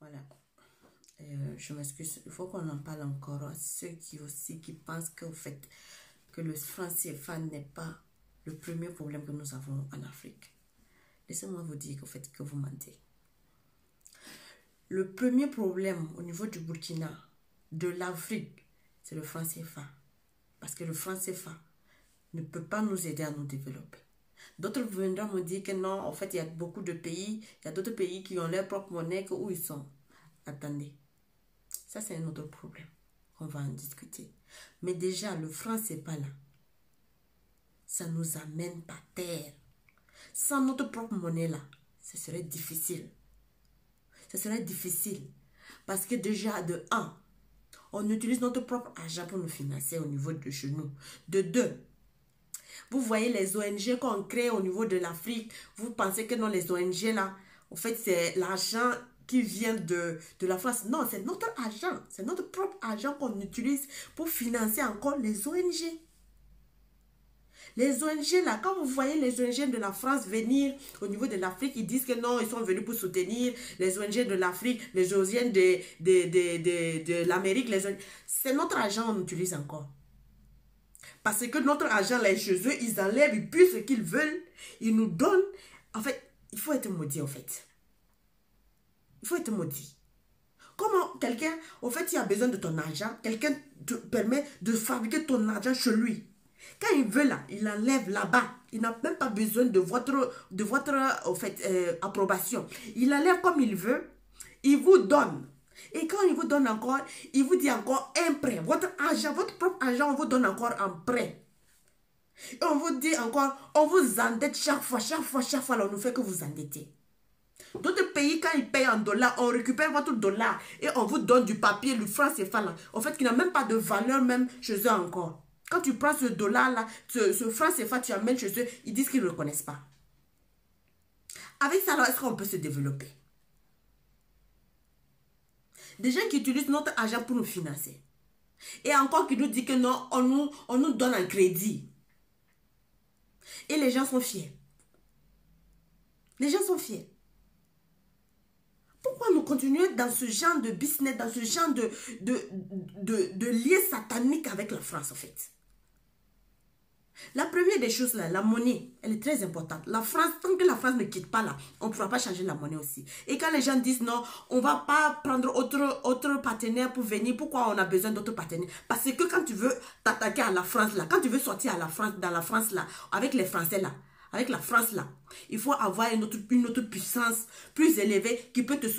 Voilà. Je m'excuse, il faut qu'on en parle encore à ceux qui pensent qu'au fait que le franc CFA n'est pas le premier problème que nous avons en Afrique. Laissez-moi vous dire qu'au fait que vous mentez. Le premier problème au niveau du Burkina, de l'Afrique, c'est le franc CFA. Parce que le franc CFA ne peut pas nous aider à nous développer. D'autres viendront me dire que non, en fait, il y a beaucoup de pays, il y a d'autres pays qui ont leur propre monnaie, que où ils sont. Attendez, ça c'est un autre problème. On va en discuter. Mais déjà, le franc CFA là, ça nous amène par terre. Sans notre propre monnaie là, ce serait difficile. Ce serait difficile. Parce que déjà, de 1, on utilise notre propre argent pour nous financer au niveau de chez nous. De 2, vous voyez les ONG qu'on crée au niveau de l'Afrique. Vous pensez que non, les ONG là, en fait, c'est l'argent qui vient de la France. Non, c'est notre argent. C'est notre propre argent qu'on utilise pour financer encore les ONG. Les ONG là, quand vous voyez les ONG de la France venir au niveau de l'Afrique, ils disent que non, ils sont venus pour soutenir les ONG de l'Afrique, les ONG de l'Amérique. C'est notre argent qu'on utilise encore. Parce que notre argent là est chez eux, ils enlèvent, ils puissent ce qu'ils veulent, ils nous donnent. En fait, il faut être maudit en fait. Il faut être maudit. Comment quelqu'un, en fait, il a besoin de ton argent, quelqu'un te permet de fabriquer ton argent chez lui. Quand il veut là, il enlève là-bas. Il n'a même pas besoin de votre en fait, approbation. Il enlève comme il veut. Il vous donne. Et quand il vous donne encore, il vous dit encore un prêt. Votre argent, votre propre argent, on vous donne encore un prêt. Et on vous dit encore, on vous endette chaque fois, là, on nous fait que vous endettez. D'autres pays, quand ils payent en dollars, on récupère votre dollar et on vous donne du papier, le franc CFA là, en fait, qui n'a même pas de valeur même chez eux encore. Quand tu prends ce dollar-là, ce franc CFA, tu amènes chez eux, ils disent qu'ils ne reconnaissent pas. Avec ça, est-ce qu'on peut se développer? Des gens qui utilisent notre argent pour nous financer. Et encore qui nous disent que non, on nous donne un crédit. Et les gens sont fiers. Les gens sont fiers. Pourquoi nous continuons dans ce genre de business, dans ce genre de lien satanique avec la France, en fait? La première des choses, là, la monnaie, elle est très importante. La France, tant que la France ne quitte pas là, on ne pourra pas changer la monnaie aussi. Et quand les gens disent non, on ne va pas prendre autre partenaire pour venir, pourquoi on a besoin d'autres partenaires? Parce que quand tu veux t'attaquer à la France là, quand tu veux sortir à la France, dans la France là, avec les Français là, avec la France là, il faut avoir une autre puissance plus élevée qui peut te soutenir.